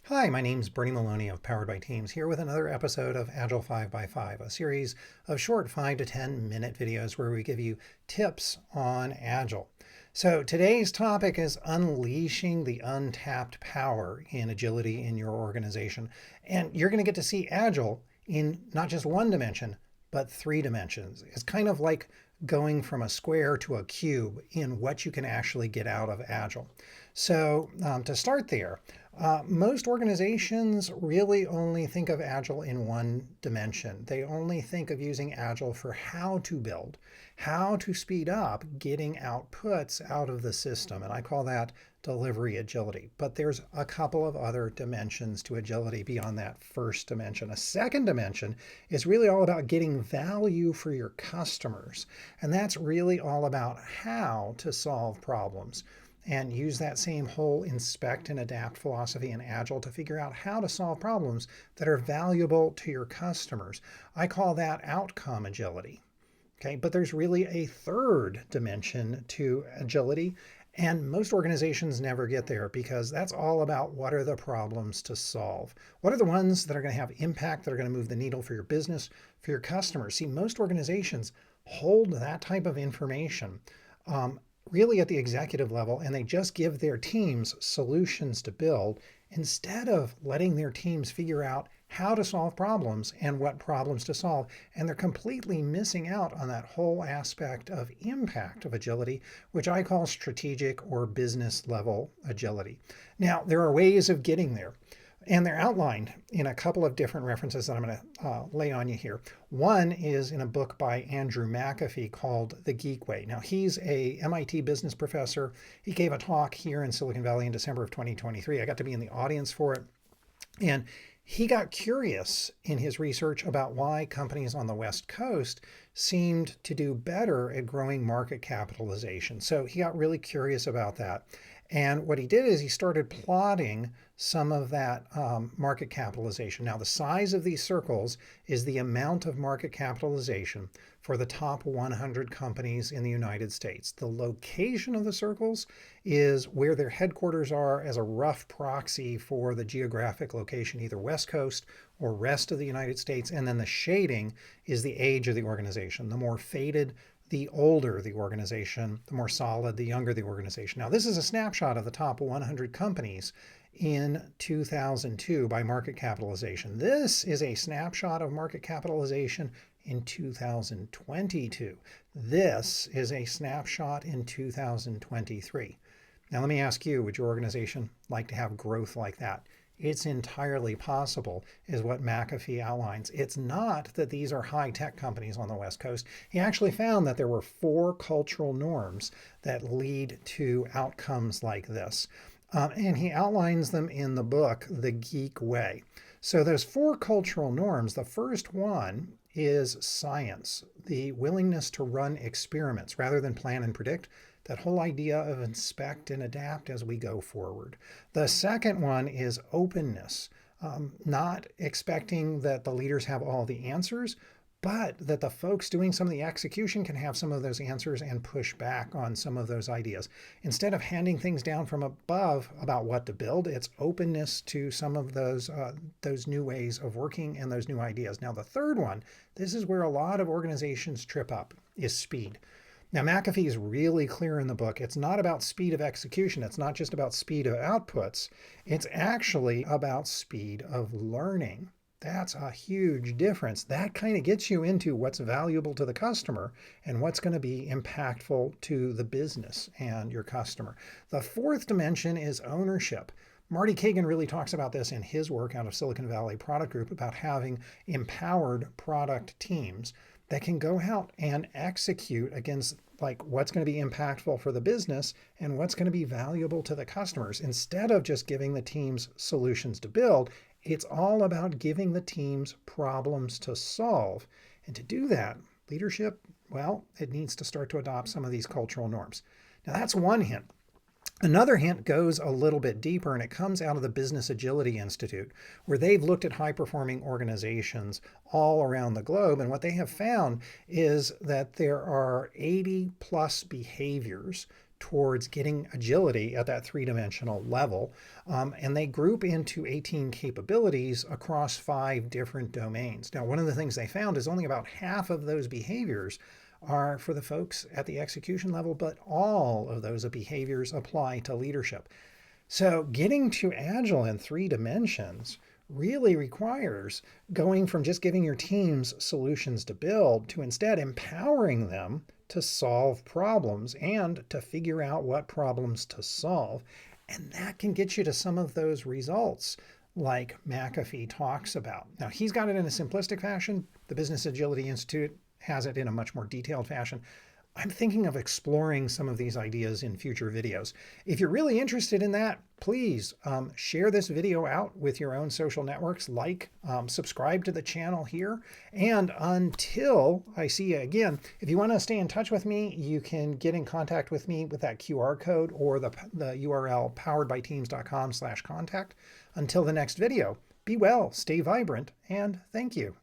Hi, my name's Bernie Maloney of Powered by Teams, here with another episode of Agile 5x5, a series of short 5 to 10 minute videos where we give you tips on Agile. So today's topic is unleashing the untapped power in agility in your organization. And you're going to get to see Agile in not just one dimension, but three dimensions. It's kind of like going from a square to a cube in what you can actually get out of Agile. So to start there, most organizations really only think of Agile in one dimension. They only think of using Agile for how to build, how to speed up getting outputs out of the system. And I call that delivery agility. But there's a couple of other dimensions to agility beyond that first dimension. A second dimension is really all about getting value for your customers. And that's really all about how to solve problems. And use that same whole inspect and adapt philosophy in Agile to figure out how to solve problems that are valuable to your customers. I call that outcome agility. Okay, but there's really a third dimension to agility, and most organizations never get there because that's all about what are the problems to solve. What are the ones that are going to have impact, that are going to move the needle for your business, for your customers? See, most organizations hold that type of information really at the executive level, and they just give their teams solutions to build instead of letting their teams figure out how to solve problems and what problems to solve. And they're completely missing out on that whole aspect of impact of agility, which I call strategic or business level agility. Now, there are ways of getting there. And they're outlined in a couple of different references that I'm going to lay on you here. One is in a book by Andrew McAfee called The Geek Way. Now, he's a MIT business professor. He gave a talk here in Silicon Valley in December of 2023. I got to be in the audience for it. And he got curious in his research about why companies on the West Coast seemed to do better at growing market capitalization. So he got really curious about that. And what he did is he started plotting some of that market capitalization. Now, the size of these circles is the amount of market capitalization for the top 100 companies in the United States. The location of the circles is where their headquarters are as a rough proxy for the geographic location, either West Coast or rest of the United States. And then the shading is the age of the organization. The more faded, the older the organization, the more solid, the younger the organization. Now, this is a snapshot of the top 100 companies in 2002 by market capitalization. This is a snapshot of market capitalization in 2022. This is a snapshot in 2023. Now, let me ask you, would your organization like to have growth like that? It's entirely possible, is what McAfee outlines. It's not that these are high-tech companies on the West Coast. He actually found that there were 4 cultural norms that lead to outcomes like this. And he outlines them in the book, The Geek Way. So those 4 cultural norms, the first one is science, the willingness to run experiments rather than plan and predict. That whole idea of inspect and adapt as we go forward. The second one is openness, not expecting that the leaders have all the answers, but that the folks doing some of the execution can have some of those answers and push back on some of those ideas. Instead of handing things down from above about what to build, it's openness to some of those new ways of working and those new ideas. Now, the third one, this is where a lot of organizations trip up, is speed. Now, McAfee is really clear in the book. It's not about speed of execution. It's not just about speed of outputs. It's actually about speed of learning. That's a huge difference. That kind of gets you into what's valuable to the customer and what's going to be impactful to the business and your customer. The fourth dimension is ownership. Marty Kagan really talks about this in his work out of Silicon Valley Product Group about having empowered product teams that can go out and execute against like what's going to be impactful for the business and what's going to be valuable to the customers. Instead of just giving the teams solutions to build, it's all about giving the teams problems to solve. And to do that, leadership, well, it needs to start to adopt some of these cultural norms. Now, that's one hint. Another hint goes a little bit deeper, and it comes out of the Business Agility Institute, where they've looked at high-performing organizations all around the globe. And what they have found is that there are 80 plus behaviors towards getting agility at that three-dimensional level. And they group into 18 capabilities across 5 different domains. Now, one of the things they found is only about half of those behaviors are for the folks at the execution level, but all of those behaviors apply to leadership. So getting to Agile in 3 dimensions really requires going from just giving your teams solutions to build to instead empowering them to solve problems and to figure out what problems to solve. And that can get you to some of those results like McAfee talks about. Now, he's got it in a simplistic fashion. The Business Agility Institute has it in a much more detailed fashion. I'm thinking of exploring some of these ideas in future videos. If you're really interested in that, please share this video out with your own social networks, subscribe to the channel here. And until I see you again, if you want to stay in touch with me, you can get in contact with me with that QR code or the URL poweredbyteams.com/contact. Until the next video, be well, stay vibrant, and thank you.